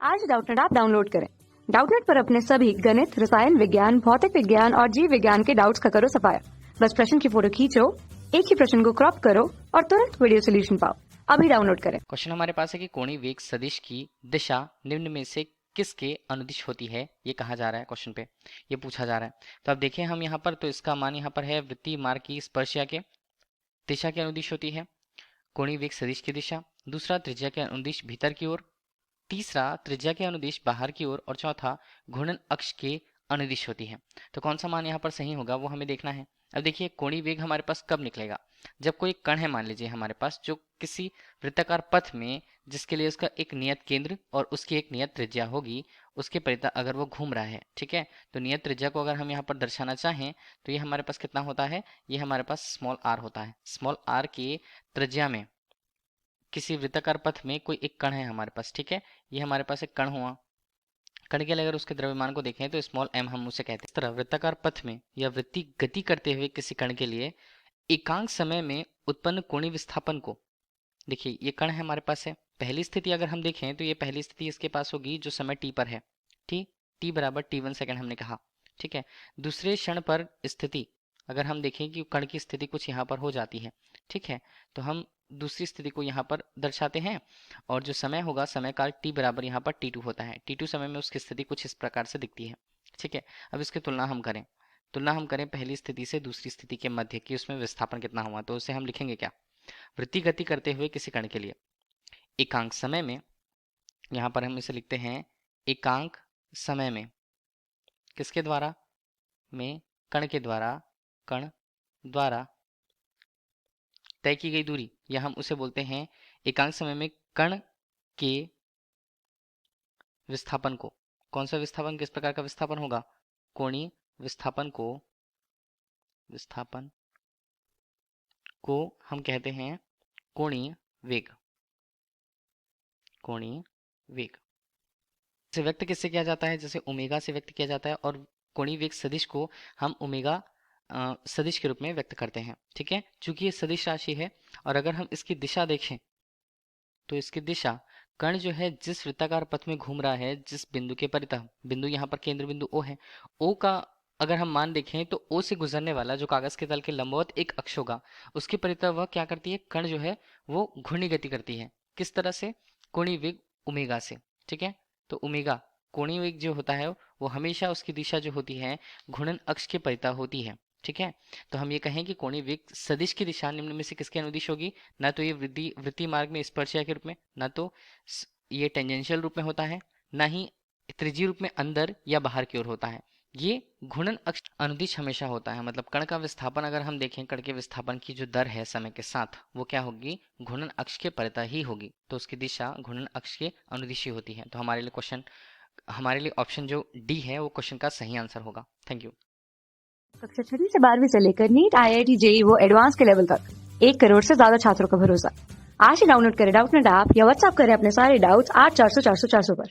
आज Doubtnut app download करें। Doubtnut पर अपने सभी गणित, रसायन विज्ञान, भौतिक विज्ञान और जीव विज्ञान के डाउट्स का करो सफाया। बस प्रश्न की फोटो खींचो, एक ही प्रश्न को क्रॉप करो और तुरंत वीडियो सोल्यूशन पाओ। अभी डाउनलोड करें। क्वेश्चन हमारे पास है कि कोणीय वेग सदिश की दिशा निम्न में से किसके अनुदिश होती है, ये कहा जा रहा है। क्वेश्चन पे ये पूछा जा रहा है। तो अब देखें हम यहाँ पर, तो इसका मान यहाँ पर है वृत्तीय मार्ग की स्पर्शिया के दिशा के अनुदिश होती है कोणीय वेग सदिश की दिशा। दूसरा, त्रिज्या के अनुदिश भीतर की ओर। तीसरा, त्रिज्या के अनुदिश बाहर की ओर। और चौथा, घूर्णन अक्ष के अनुदिश होती है। तो कौन सा मान यहाँ पर सही होगा वो हमें देखना है। अब देखिए, कोणीय वेग हमारे पास कब निकलेगा? जब कोई कण है, मान लीजिए हमारे पास, जो किसी वृत्ताकार पथ में, जिसके लिए उसका एक नियत केंद्र और उसकी एक नियत त्रिज्या होगी, उसके परितः अगर वो घूम रहा है, ठीक है। तो नियत त्रिज्या को अगर हम यहाँ पर दर्शाना चाहें तो ये हमारे पास कितना होता है? ये हमारे पास स्मॉल आर होता है। स्मॉल आर की त्रिज्या में किसी वृत्ताकार पथ में कोई एक कण है हमारे पास, ठीक है। ये हमारे पास एक कण हुआ। कण के लिए अगर उसके द्रव्यमान को देखें तो स्मॉल एम हम उसे कहते हैं। इस तरह वृत्ताकार पथ में या वृत्तीय गति करते हुए किसी कण के लिए एकांक समय में उत्पन्न कोणीय विस्थापन को, देखिए ये कण है हमारे पास है। पहली स्थिति अगर हम देखें तो ये पहली स्थिति इसके पास होगी जो समय टी पर है, ठीक। टी बराबर t1 सेकेंड हमने कहा, ठीक है। दूसरे क्षण पर स्थिति अगर हम देखें कि कण की स्थिति कुछ यहाँ पर हो जाती है, ठीक है, तो हम दूसरी स्थिति को यहाँ पर दर्शाते हैं। और जो समय होगा, समय काल t बराबर यहाँ पर t2 होता है। t2 समय में उसकी स्थिति कुछ इस प्रकार से दिखती है, ठीक है। अब इसकी तुलना हम करें पहली स्थिति से दूसरी स्थिति के मध्य की, उसमें विस्थापन कितना हुआ। तो उसे हम लिखेंगे क्या? वृत्तीय गति करते हुए किसी कण के लिए एकांक समय में, यहाँ पर हम इसे लिखते हैं एकांक समय में, किसके द्वारा? में कण के द्वारा, कण द्वारा तय की गई दूरी, या हम उसे बोलते हैं एकांक समय में कण के विस्थापन को। कौन सा विस्थापन, किस प्रकार का विस्थापन होगा? कोणीय विस्थापन को हम कहते हैं कोणीय वेग। कोणीय वेग से व्यक्त किससे किया जाता है? जैसे ओमेगा से व्यक्त किया जाता है। और कोणीय वेग सदिश को हम ओमेगा सदिश के रूप में व्यक्त करते हैं, ठीक है। चूंकि ये सदिश राशि है और अगर हम इसकी दिशा देखें तो इसकी दिशा, कण जो है जिस वृत्ताकार पथ में घूम रहा है, जिस बिंदु के परितः, बिंदु यहाँ पर केंद्र बिंदु O है, O का अगर हम मान देखें तो O से गुजरने वाला जो कागज के तल के लंबवत एक अक्ष होगा, उसके परितः वह क्या करती है? कण जो है वो घूर्णी गति करती है। किस तरह से? कोणीय वेग ओमेगा से, ठीक है। तो ओमेगा कोणीय वेग जो होता है वो हमेशा उसकी दिशा जो होती है घूर्णन अक्ष के परितः होती है, ठीक है। तो हम ये कहें कि कोणीय वेग सदिश की दिशा निम्न में से किसके अनुदिश होगी? ना तो ये वृत्तीय मार्ग में स्पर्शिया के रूप में, ना तो ये टेंजेंशियल रूप में होता है, ना ही त्रिज्यीय रूप में अंदर या बाहर की ओर होता है। ये घूर्णन अक्ष अनुदिश हमेशा होता है। मतलब कण का विस्थापन अगर हम देखें, कण के विस्थापन की जो दर है समय के साथ, वो क्या होगी? घूर्णन अक्ष के परितः ही होगी। तो उसकी दिशा घूर्णन अक्ष के अनुदिशी होती है। तो हमारे लिए ऑप्शन जो डी है वो क्वेश्चन का सही आंसर होगा। Thank you. कक्षा 6 से 12वीं से लेकर नीट, IIT, JEE वो एडवांस के लेवल तक 1 करोड़ से ज्यादा छात्रों का भरोसा। आज ही डाउनलोड करें डाउटनेट ऐप या व्हाट्सएप करें अपने सारे डाउट्स 8400 400 400 पर।